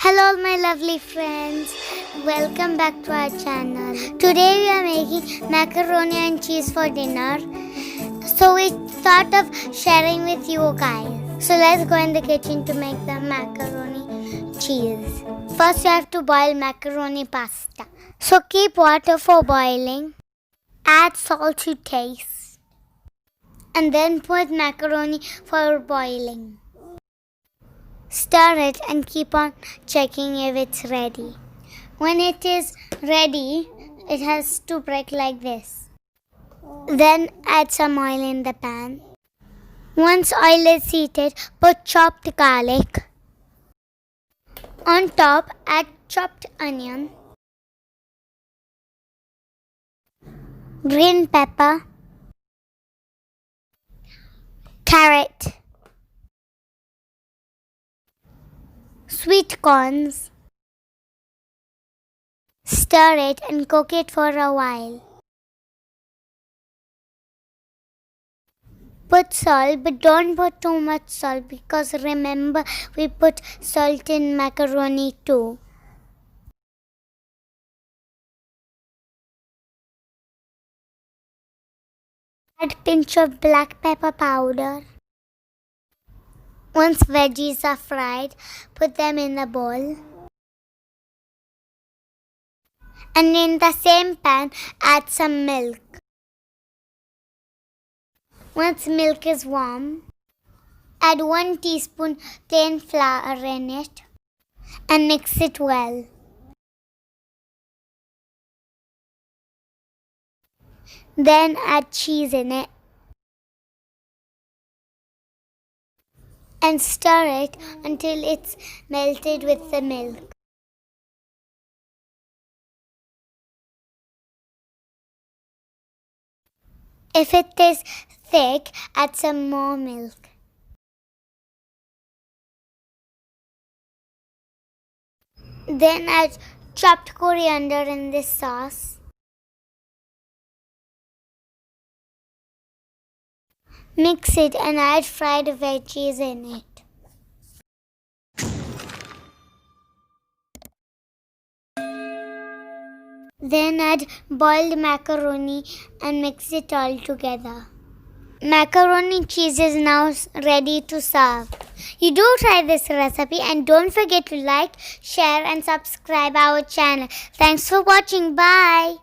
Hello my lovely friends, welcome back to our channel. Today we are making macaroni and cheese for dinner. So we thought of sharing with you guys. So let's go in the kitchen to make the macaroni cheese. First you have to boil macaroni pasta. So keep water for boiling. Add salt to taste. And then put macaroni for boiling. Stir it and keep on checking if it's ready. When it is ready, it has to break like this. Then add some oil in the pan. Once oil is heated, put chopped garlic. On top, add chopped onion, green pepper, carrot, sweet corns. Stir it and cook it for a while. Put salt, but don't put too much salt because remember we put salt in macaroni too. Add pinch of black pepper powder. Once veggies are fried, put them in a bowl. And in the same pan, add some milk. Once milk is warm, add 1 teaspoon plain flour in it and mix it well. Then add cheese in it and stir it until it's melted with the milk. If it is thick, add some more milk. Then add chopped coriander in this sauce. Mix it and add fried veggies in it. Then add boiled macaroni and mix it all together. Macaroni cheese is now ready to serve. You do try this recipe and don't forget to like, share and subscribe our channel. Thanks for watching. Bye.